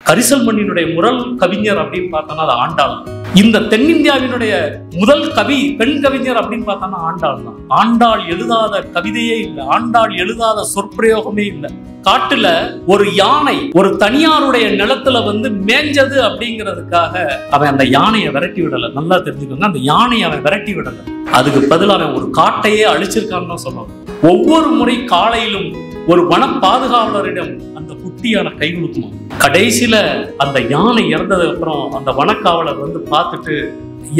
கரிசல் மண்ணினுடைய முதல் கவிஞர் அப்படின்னு பார்த்தோம்னா அது ஆண்டாள். இந்த தென்னிந்தியாவினுடைய முதல் கவி பெண் கவிஞர் அப்படின்னு பார்த்தோம்னா ஆண்டாள் தான். ஆண்டாள் எழுதாத கவிதையே இல்லை, ஆண்டாள் எழுதாத சொற்பிரயோகமே இல்லை. காட்டுல ஒரு யானை ஒரு தனியாருடைய நிலத்துல மேஞ்சது அப்படிங்கிறதுக்காக அவன் அந்த யானையை விரட்டி விடல. நல்லா தெரிஞ்சுக்கோங்க, அந்த யானையை அவன் விரட்டி விடல, அதுக்கு பதில் அவன் ஒரு காட்டையே அழிச்சிருக்கான்னு சொல்லணும். ஒவ்வொரு முறை காலையிலும் ஒரு வன பாதுகாவலரிடம் அந்த குட்டியான கை கொடுக்குமா. கடைசியில அந்த யானை இறந்ததுக்கு அப்புறம் அந்த வனக்காவலர் பார்த்துட்டு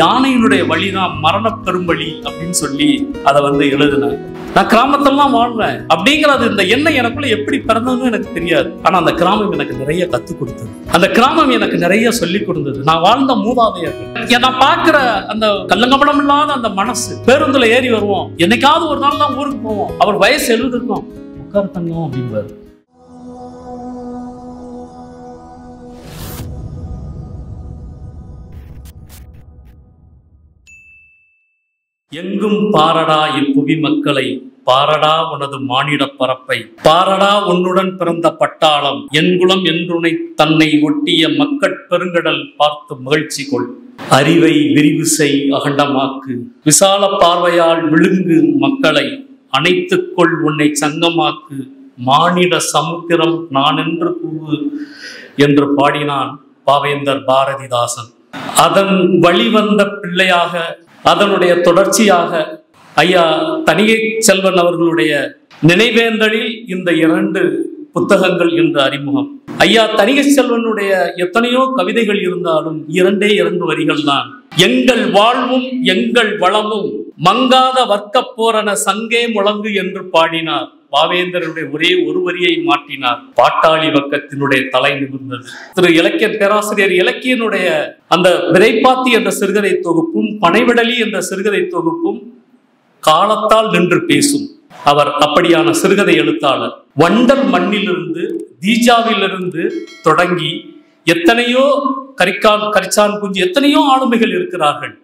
யானையினுடைய வழிதான் மரண பெரும்பலி அப்படின்னு சொல்லி அதை எழுதினேன். நான் கிராமத்தெல்லாம் வாழ்றேன் அப்படிங்கிறது இந்த எண்ணம் எனக்குள்ள எப்படி பிறந்ததுன்னு எனக்கு தெரியாது. ஆனா அந்த கிராமம் எனக்கு நிறைய கத்துக் கொடுத்தது, அந்த கிராமம் எனக்கு நிறைய சொல்லி கொடுத்தது. நான் வாழ்ந்த மூதாதையர்கள் நான் பார்க்கிற அந்த கள்ளங்கபடம் இல்லாத அந்த மனசு. பேருந்துல ஏறி வருவோம், என்னைக்காவது ஒரு நாள் தான் ஊருக்கு போவோம். அவர் வயசு 70 இருக்கும், உட்கார் தங்கம் அப்படின்பாரு. எங்கும் பாரடா இப்புவி மக்களை, பாரடா உனது மானிட பரப்பை, பாரடா உன்னுடன் பிறந்த பட்டாளம், என்குலம் என்றுனை தன்னை ஒட்டிய மக்கட் பெருங்கடல் பார்த்து மகிழ்ச்சி கொள். அறிவை விரிவு செய் அகண்டமாக்கு, விசால பார்வையால் விழுங்கு மக்களை, அணைத்துக்கொள் உன்னை சங்கமாக்கு, மானிட சமுத்திரம் நான் என்று கூவு என்று பாடினான் பாவேந்தர் பாரதிதாசன். அதன் வழிவந்த பிள்ளையாக, அதனுடைய தொடர்ச்சியாக ஐயா தணிகை செல்வன் அவர்களுடைய நினைவேந்தலில் இந்த 2 புத்தகங்கள் என்று அறிமுகம். ஐயா தணிகை செல்வனுடைய எத்தனையோ கவிதைகள் இருந்தாலும் 2 வரிகள் தான். எங்கள் வாழ்வும் எங்கள் வளமும் மங்காத வர்க்க போரன சங்கே முழங்கு என்று பாடினார். பாவேந்தருடைய ஒரே ஒரு வரியை மாற்றினார். பாட்டாளி வர்க்கத்தினுடைய தலை நிமிர்ந்தது. திரு இலக்கிய பேராசிரியர் இலக்கியனுடைய அந்த விரைப்பாத்தி என்ற சிறுகதை தொகுப்பும் பனைவிடலி என்ற சிறுகதை தொகுப்பும் காலத்தால் நின்று பேசும். அவர் அப்படியான சிறுகதை எழுத்தாளர். வண்டல் மண்ணிலிருந்து தீஜாவிலிருந்து தொடங்கி எத்தனையோ கரிச்சான் குஞ்சு எத்தனையோ ஆளுமைகள் இருக்கிறார்கள்.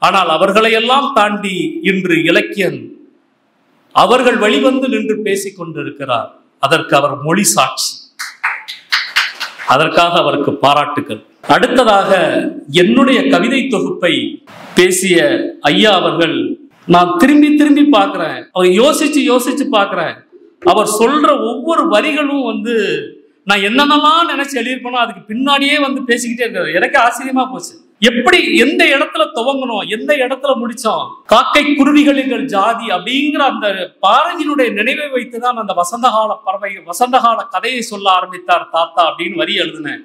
ஆனால் அவர்களையெல்லாம் தாண்டி இன்று இலக்கியன் அவர்கள் வழிவந்து நின்று பேசிக் கொண்டிருக்கிறார். அதற்கு அவர் மொழி சாட்சி. அதற்காக அவருக்கு பாராட்டுக்கள். அடுத்ததாக என்னுடைய கவிதை தொகுப்பை பேசிய ஐயா அவர்கள், நான் திரும்பி திரும்பி பார்க்கிறேன், அவர் யோசிச்சு பார்க்கிறேன். அவர் சொல்ற ஒவ்வொரு வரிகளும் நான் என்னென்னலாம் நினைச்சு எழுதியிருப்பேனோ அதுக்கு பின்னாடியே பேசிக்கிட்டே இருக்காரு. எனக்கு ஆச்சரியமா போச்சு. எப்படி எந்த இடத்துல துவங்கணும், எந்த இடத்துல முடிச்சோம். காக்கை குருவிகளின் ஜாதி அப்படிங்கிற அந்த பாரதியினுடைய நினைவை வைத்துதான் அந்த வசந்தகால பறவை வசந்தகால கதையை சொல்ல ஆரம்பித்தார் தாத்தா அப்படின்னு வரி எழுதினேன்.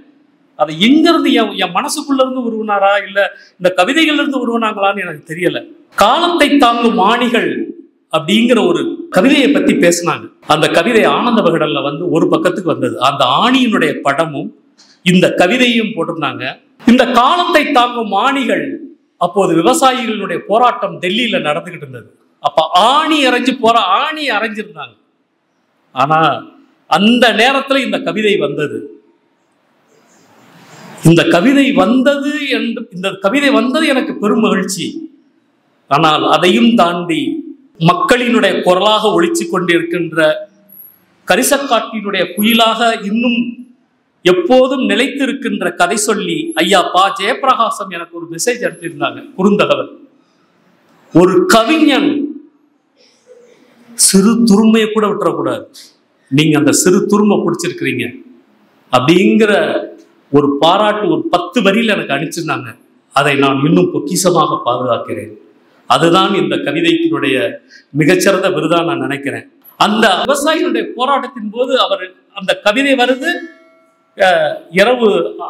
அதை எங்கிருந்து என் மனசுக்குள்ள இருந்து உருவினாரா இல்ல இந்த கவிதைகள் இருந்து உருவினாங்களான்னு எனக்கு தெரியல. காலத்தை தாங்கும் ஆணிகள் அப்படிங்கிற ஒரு கவிதையை பத்தி பேசினாங்க. அந்த கவிதை ஆனந்த விகடன்ல ஒரு பக்கத்துக்கு வந்தது. அந்த ஆணியினுடைய படமும் இந்த கவிதையும் போட்டிருந்தாங்க. இந்த காலத்தை தாங்கும் ஆணிகள், அப்போது விவசாயிகளுடைய போராட்டம் டெல்லியில நடந்துகிட்டு இருந்தது. அப்ப ஆணி அரைஞ்சிருந்தாங்க. ஆனா அந்த நேரத்துல இந்த கவிதை வந்தது. இந்த கவிதை வந்தது எனக்கு பெரும் மகிழ்ச்சி. ஆனால் அதையும் தாண்டி மக்களினுடைய குரலாக ஒழிச்சு கொண்டிருக்கின்ற கரிசக்காட்டினுடைய குயிலாக இன்னும் எப்போதும் நிலைத்திருக்கின்ற கதை சொல்லி ஐயா பா ஜெயபிரகாசம் எனக்கு ஒரு மெசேஜ் அனுப்பியிருந்தாங்க, குறுந்தகவல். ஒரு கவிஞன் சிறு துருமையை கூட விட்டுறக்கூடாது, நீங்க அந்த சிறு துருமை பிடிச்சிருக்கிறீங்க அப்படிங்கிற ஒரு பாராட்டு ஒரு 10 வரியில் எனக்கு அனுப்பிச்சிருந்தாங்க. அதை நான் இன்னும் பொக்கிஷமாக பாதுகாக்கிறேன். அதுதான் இந்த கவிதைக்கினுடைய மிகச்சிறந்த விருதா நான் நினைக்கிறேன். அந்த விவசாயிகளுடைய போராட்டத்தின் போது அவர் அந்த கவிதை வருது. இரவு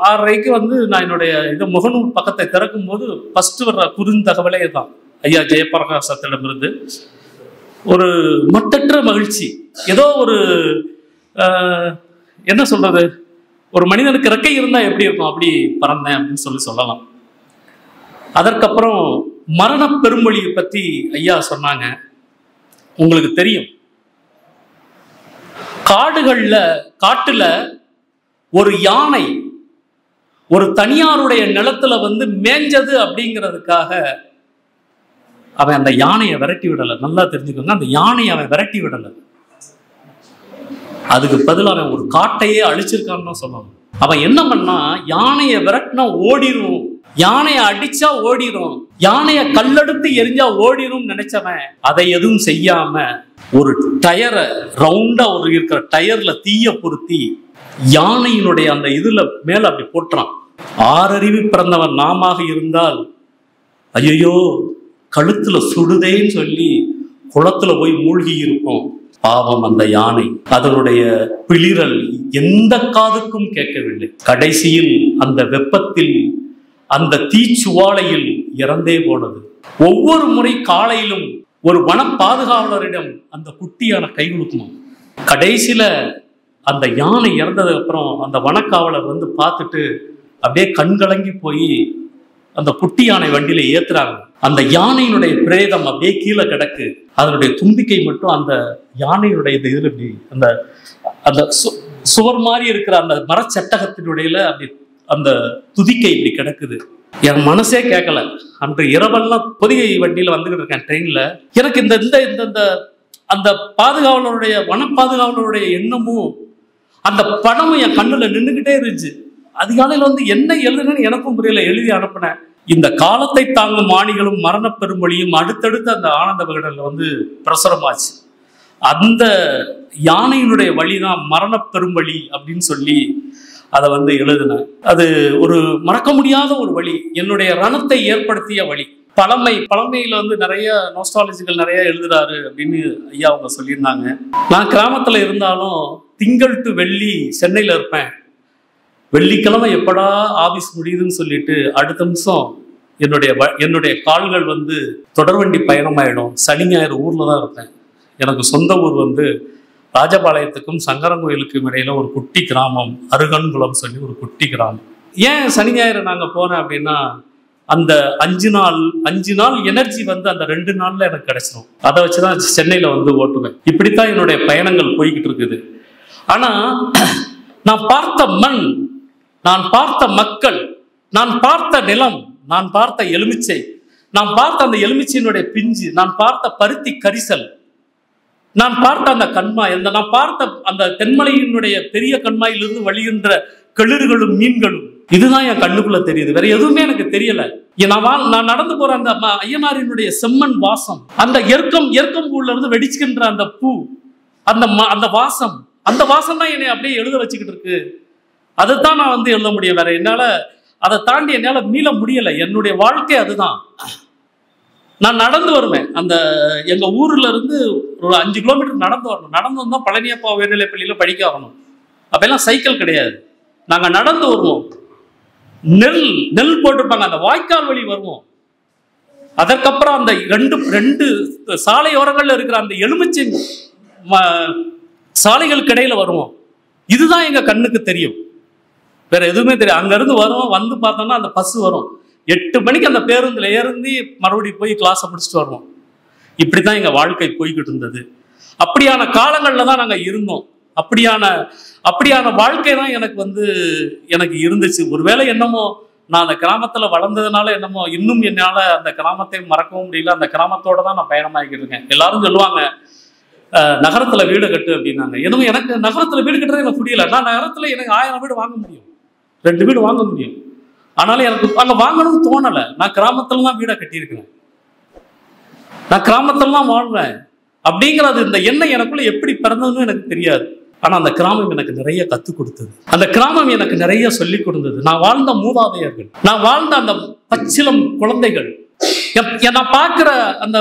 6:30க்கு நான் என்னுடைய முகநூல் பக்கத்தை திறக்கும் போது ஃபர்ஸ்ட் வர்ற குறுந்தகவலே தான் ஐயா ஜெயபிரகாசத்திடமிருந்து. ஒரு மட்டற்ற மகிழ்ச்சி. ஏதோ ஒரு என்ன சொல்றது, ஒரு மனிதனுக்கு இறக்கை இருந்தா எப்படி இருக்கும் அப்படி பறந்தேன் அப்படின்னு சொல்லலாம். அதற்கப்புறம் மரண பெருமொழியை பத்தி ஐயா சொன்னாங்க. உங்களுக்கு தெரியும், காட்டுல ஒரு யானை ஒரு தனியாருடைய நிலத்துல மேஞ்சது அப்படிங்கிறதுக்காக அவன் அந்த யானையை விரட்டி விடல. நல்லா தெரிஞ்சுக்கோங்க, அந்த யானையை அவன் விரட்டி விடல, அதுக்கு பதில் அவன் ஒரு காட்டையே அழிச்சிருக்கான்னு சொல்லணும். அவன் என்ன பண்ணா, யானையை விரட்டினா ஓடிரும், யானையை அடிச்சா ஓடிரும், யானையை கல்லெடுத்து எரிஞ்சா ஓடிரும் நினைச்சவன் அதை எதுவும் செய்யாம ஒரு டயரை ரவுண்டா ஒரு இருக்கிற டயர்ல தீய பொருத்தி யானையினுடைய அந்த இதுல மேல அப்படி போட்டுறான். ஆறறிவு பிறந்தவன் நாமாக இருந்தால் ஐயோ கழுத்துல சுடுதேன்னு சொல்லி குளத்துல போய் மூழ்கி இருப்போம். பாவம் அந்த யானை, அதனுடைய பிளிரல் எந்த காதுக்கும் கேட்கவில்லை. கடைசியில் அந்த வெப்பத்தில் அந்த தீச்சுவாலையில் இறந்தே போனது. ஒவ்வொரு முறை காலையிலும் ஒரு வன பாதுகாவலரிடம் அந்த குட்டியான கை கொடுக்குமா. கடைசியில அந்த யானை இறந்ததுக்கு அப்புறம் அந்த வனக்காவலர் வந்து பார்த்துட்டு அப்படியே கண்கலங்கி போய் அந்த குட்டி யானை வண்டியில ஏத்துறாங்க. அந்த யானையினுடைய பிரேதம் அப்படியே கீழே கிடக்கு. அதனுடைய தும்பிக்கை மட்டும் அந்த யானையுடைய இதுல இப்படி அந்த அந்த சுவர் மாதிரி இருக்கிற அந்த மரச்சட்டகத்தினுடையில அப்படி அந்த துதிக்கை இப்படி கிடக்குது. என் மனசே கேட்கல. அன்று இரவெல்லாம் பொதிகை வண்டியில வந்துகிட்டு இருக்கேன் ட்ரெயின்ல. எனக்கு இந்த இந்த அந்த பாதுகாவலருடைய வன பாதுகாவலருடைய எண்ணமும் அந்த படமும் என் கண்ணுல நின்றுகிட்டே இருந்துச்சு. அதிகாலையில் வந்து என்ன எழுதுனேன்னு எனக்கும் புரியல. எழுதி அனுப்பினேன். இந்த காலத்தை தாங்கும் ஆணிகளும் மரண பெருமொழியும் அடுத்தடுத்து அந்த ஆனந்த விகடன்ல வந்து பிரசுரமாச்சு. அந்த யானையினுடைய வழிதான் மரண பெரும்பலி அப்படின்னு சொல்லி அதை வந்து எழுதினேன். அது ஒரு மறக்க முடியாத ஒரு வழி, என்னுடைய ரணத்தை ஏற்படுத்திய வழி. பழமையில வந்து நிறைய நோஸ்டாலஜிகள் நிறைய எழுதுறாரு அப்படின்னு ஐயா அவங்க சொல்லியிருந்தாங்க. நான் கிராமத்துல இருந்தாலும் திங்கள் டு வெள்ளி சென்னையில இருப்பேன். வெள்ளிக்கிழமை எப்படா ஆபீஸ் முடியுதுன்னு சொல்லிட்டு அடுத்த நிமிஷம் என்னுடைய கால்கள் வந்து தொடர்வண்டி பயணமாயிடும். சனி ஞாயிறு ஊர்ல தான் இருப்பேன். எனக்கு சொந்த ஊர் வந்து ராஜபாளையத்துக்கும் சங்கரங்கோயிலுக்கும் இடையில ஒரு குட்டி கிராமம், அருகன்குளம் சொல்லி ஒரு குட்டி கிராமம். ஏன் சனி ஞாயிறு நாங்க போனேன் அப்படின்னா, அந்த 5 நாள் எனர்ஜி வந்து அந்த 2 நாள்ல எனக்கு கிடைச்சிடும். அதை வச்சுதான் சென்னையில வந்து ஓட்டுவேன். இப்படித்தான் என்னுடைய பயணங்கள் போய்கிட்டு இருக்குது. ஆனா நான் பார்த்த மண், நான் பார்த்த மக்கள், நான் பார்த்த நிலம், நான் பார்த்த எலுமிச்சை, நான் பார்த்த அந்த எலுமிச்சையினுடைய பிஞ்சு, நான் பார்த்த பருத்தி கரிசல், நான் பார்த்த அந்த கண்மாய், நான் பார்த்த அந்த தென்மலையினுடைய பெரிய கண்மாயிலிருந்து வழிகின்ற கிளிர்களும் மீன்களும், இதுதான் என் கண்ணுக்குள்ள தெரியுது. வேற எதுவுமே எனக்கு தெரியல. நான் நடந்து போற அந்த ஐயனாரினுடைய செம்மண் வாசம், அந்த எருக்கம் பூல இருந்து வெடிச்சுக்கின்ற அந்த பூ, அந்த வாசம், அந்த வாசம் தான் என்னை அப்படியே எழுத வச்சுக்கிட்டு இருக்கு. அதைத்தான் நான் வந்து எழுத முடியும். வேற என்னால அதை தாண்டி என்னால மீள முடியல. என்னுடைய வாழ்க்கை அதுதான். நான் நடந்து வருவேன். அந்த எங்க ஊர்ல இருந்து ஒரு 5 கிலோமீட்டர் நடந்து வரணும். நடந்து வந்தா பழனியப்பா உயர்நிலைப்பள்ளியில படிக்க வரணும். அப்பெல்லாம் சைக்கிள் கிடையாது. நாங்க நடந்து வருவோம். நெல் போட்டிருப்பாங்க, அந்த வாய்க்கால் வழி வருவோம். அதற்கப்புறம் அந்த ரெண்டு சாலையோரங்கள்ல இருக்கிற அந்த எலுமிச்சை சாலைகளுக்கு இடையில வருவோம். இதுதான் எங்க கண்ணுக்கு தெரியும். வேற எதுவுமே தெரியும். அங்க இருந்து வருவோம். வந்து பார்த்தோம்னா அந்த பஸ் வரும். 8 மணிக்கு அந்த பேருந்துல ஏறி மறுபடியும் போய் கிளாஸை முடிச்சுட்டு வருவோம். இப்படித்தான் எங்க வாழ்க்கை போய்கிட்டு இருந்தது. அப்படியான காலங்கள்ல தான் நாங்க இருந்தோம். அப்படியான வாழ்க்கை தான் எனக்கு இருந்துச்சு. ஒருவேளை என்னமோ நான் அந்த கிராமத்துல வளர்ந்ததுனால என்னமோ இன்னும் என்னால அந்த கிராமத்தை மறக்கவும் முடியல. அந்த கிராமத்தோட தான் நான் பயணமாகிக்கிட்டு இருக்கேன். எல்லாரும் சொல்லுவாங்க நகரத்துல வீடு கட்டு அப்படின்னாங்க. எனக்கு நகரத்துல வீடு கட்டுறது எனக்கு புரியல. நான் நகரத்துல எனக்கு 1000 வீடு வாங்க முடியும், 2 வீடு வாங்க முடியும். ஆனாலும் எனக்கு அங்க வாங்கணும்னு தோணல. நான் கிராமத்துல தான் வீடை கட்டியிருக்கிறேன், நான் கிராமத்துல தான் வாழ்றேன் அப்படிங்கிறது இந்த எண்ணம் எனக்குள்ள எப்படி பிறந்ததுன்னு எனக்கு தெரியாது. ஆனா அந்த கிராமம் எனக்கு நிறைய கத்துக் கொடுத்தது. அந்த கிராமம் எனக்கு நிறைய சொல்லி கொடுத்தது. நான் வாழ்ந்த மூதாதையர்கள், நான் வாழ்ந்த அந்த பச்சிலம் குழந்தைகள், நான் பார்க்கிற அந்த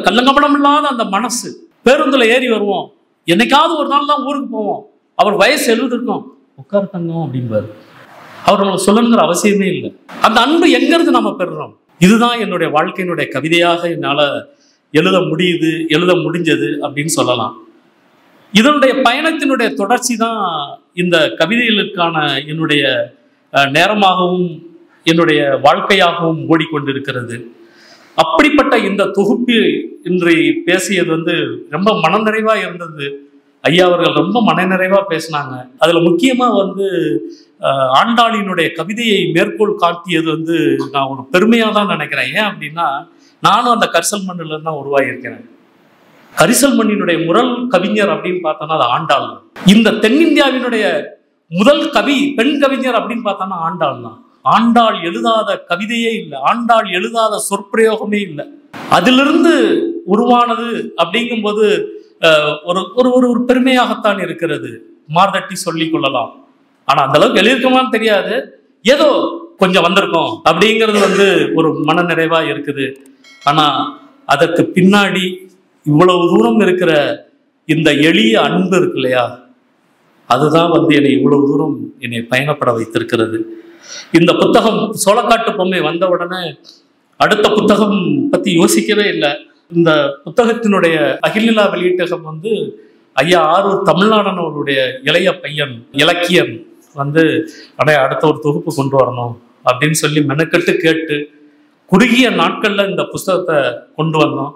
கள்ளங்கபடம் இல்லாத அந்த மனசு. பேருந்துல ஏறி வருவோம். என்னைக்காவது ஒரு நாள் தான் ஊருக்கு போவோம். அவர் வயசு 70 இருக்கும். உட்கார் தங்கம் அப்படின்பாரு. அவர் நம்மளுக்கு சொல்லணுங்கிற அவசியமே இல்லை. அந்த அன்பு எங்கிருந்து நம்ம பெறுறோம்? இதுதான் என்னுடைய வாழ்க்கையினுடைய கவிதையாக என்னால எழுத முடிஞ்சது அப்படின்னு சொல்லலாம். இதனுடைய பயணத்தினுடைய தொடர்ச்சி தான் இந்த கவிதைகளுக்கான என்னுடைய நேரமாகவும் என்னுடைய வாழ்க்கையாகவும் ஓடிக்கொண்டிருக்கிறது. அப்படிப்பட்ட இந்த தொகுப்பு இன்று பேசியது ரொம்ப மனநிறைவா இருந்தது. ஐயா அவர்கள் ரொம்ப மனநிறைவா பேசினாங்க. அதுல முக்கியமா ஆண்டாளினுடைய கவிதையை மேற்கோள் காட்டியது நான் ஒரு பெருமையா தான் நினைக்கிறேன். ஏன் அப்படின்னா, நானும் அந்த கரிசல் மண்ணில தான் உருவாகியிருக்கிறேன். கரிசல் மண்ணினுடைய முதல் கவிஞர் அப்படின்னு பார்த்தோன்னா அது ஆண்டாள். இந்த தென்னிந்தியாவினுடைய முதல் கவி பெண் கவிஞர் அப்படின்னு பார்த்தோம்னா ஆண்டாள் தான். ஆண்டாள் எழுதாத கவிதையே இல்லை, ஆண்டாள் எழுதாத சொற்பிரயோகமே இல்லை. அதிலிருந்து உருவானது அப்படிங்கும்போது ஒரு ஒரு ஒரு பெருமையாகத்தான் இருக்கிறது, மார்தட்டி சொல்லிக் கொள்ளலாம். ஆனா அந்த அளவுக்கு எழுதியிருக்கோமான்னு தெரியாது, ஏதோ கொஞ்சம் வந்திருக்கோம் அப்படிங்கிறது ஒரு மன நிறைவா இருக்குது. ஆனா அதற்கு பின்னாடி இவ்வளவு தூரம் இருக்கிற இந்த எளிய அன்பு இருக்கு இல்லையா, அதுதான் என்னை இவ்வளவு தூரம் என்னை பயணப்பட வைத்திருக்கிறது. இந்த புத்தகம் சோளக்காட்டு பொம்மை வந்த உடனே அடுத்த புத்தகம் பத்தி யோசிக்கவே இல்லை. இந்த புத்தகத்தினுடைய அகிலநிலா வெளியீட்டகம் ஐயா ஆரூர் தமிழ்நாடன் அவருடைய இளைய பையன் இலக்கியன் அடுத்த ஒரு தொகுப்பு கொண்டு வரணும் அப்படின்னு சொல்லி மெனக்கெட்டு கேட்டு குறுகிய நாட்கள்ல இந்த புத்தகத்தை கொண்டு வந்தோம்.